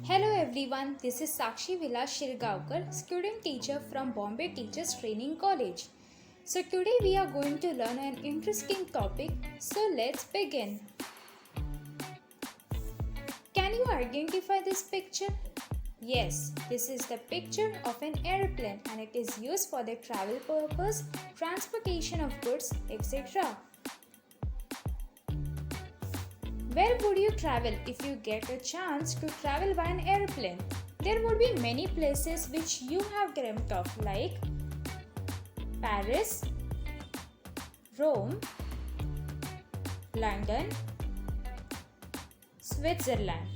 Hello everyone, this is Sakshi Vilas Shirgaonkar, student teacher from Bombay Teachers Training College. So today we are going to learn an interesting topic, so let's begin. Can you identify this picture? Yes, this is the picture of an airplane and it is used for the travel purpose, transportation of goods, etc. Where would you travel if you get a chance to travel by an airplane? There would be many places which you have dreamt of like Paris, Rome, London, Switzerland.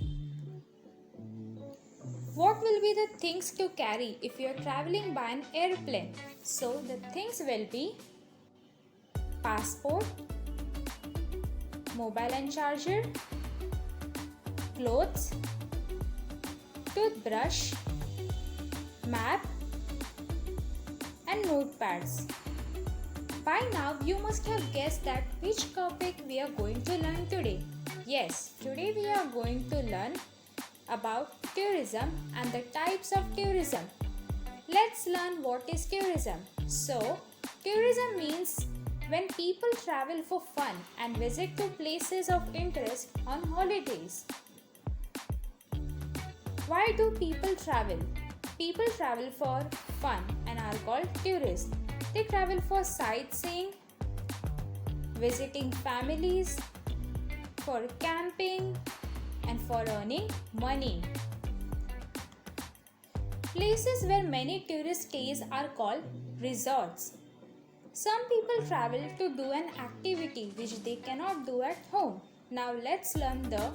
What will be the things to carry if you are traveling by an airplane? So the things will be passport, mobile and charger, clothes, toothbrush, map and notepads. By now you must have guessed that which topic we are going to learn today. Yes, today we are going to learn about tourism and the types of tourism. Let's learn what is tourism. So, tourism means when people travel for fun and visit to places of interest on holidays. Why do people travel? People travel for fun and are called tourists. They travel for sightseeing, visiting families, for camping, and for earning money. Places where many tourist stays are called resorts. Some people travel to do an activity which they cannot do at home. Now let's learn the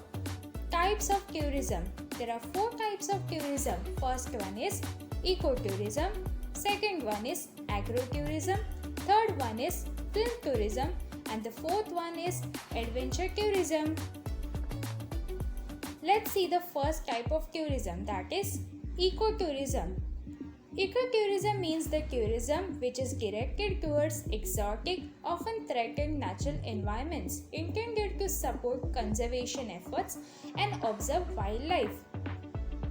types of tourism. There are 4 types of tourism. First one is ecotourism, second one is agrotourism, third one is film tourism, and the fourth one is adventure tourism. Let's see the first type of tourism, that is ecotourism. Ecotourism means the tourism which is directed towards exotic, often threatened natural environments intended to support conservation efforts and observe wildlife.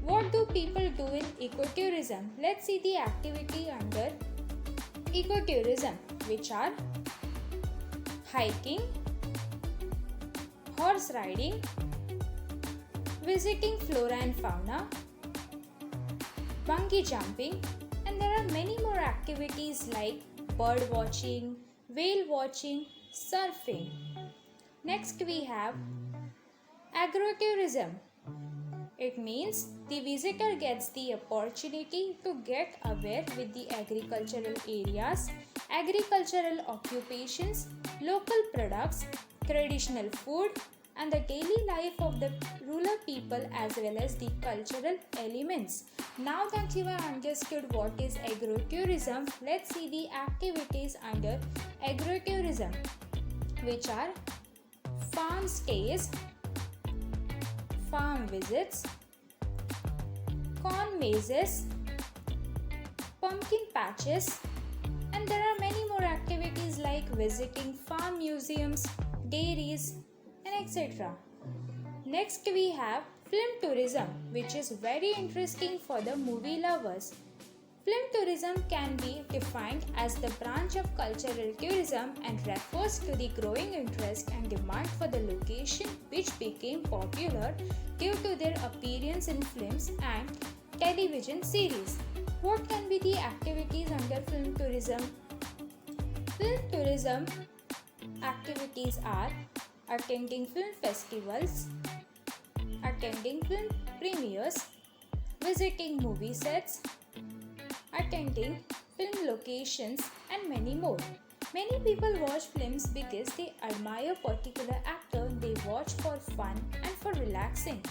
What do people do in ecotourism? Let's see the activity under ecotourism, which are hiking, horse riding, visiting flora and fauna, bungee jumping, and there are many more activities like bird watching, whale watching, surfing. Next we have agrotourism. It means the visitor gets the opportunity to get aware with the agricultural areas, agricultural occupations, local products, traditional food, and the daily life of the rural people as well as the cultural elements. Now that you have understood what is agrotourism, let's see the activities under agrotourism, which are farm stays, farm visits, corn mazes, pumpkin patches, and there are many more activities like visiting farm museums, dairies, and etc. Next we have film tourism, which is very interesting for the movie lovers. Film tourism can be defined as the branch of cultural tourism and refers to the growing interest and demand for the location which became popular due to their appearance in films and television series. What can be the activities under film tourism? Film tourism activities are attending film festivals, attending film premieres, visiting movie sets, attending film locations, and many more. Many people watch films because they admire a particular actor they watch for fun and for relaxing.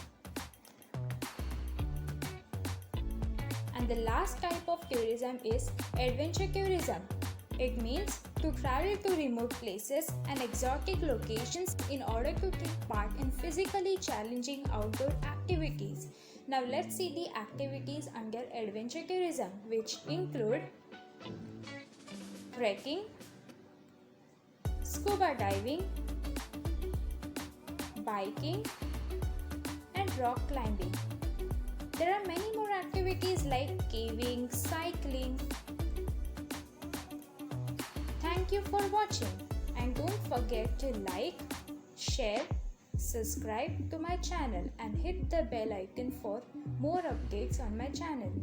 And the last type of tourism is adventure tourism. It means to travel to remote places and exotic locations in order to take part in physically challenging outdoor activities. Now let's see the activities under adventure tourism, which include trekking, scuba diving, biking, and rock climbing. There are many more activities like caving, cycling. Thank you for watching, and don't forget to like, share, subscribe to my channel and hit the bell icon for more updates on my channel.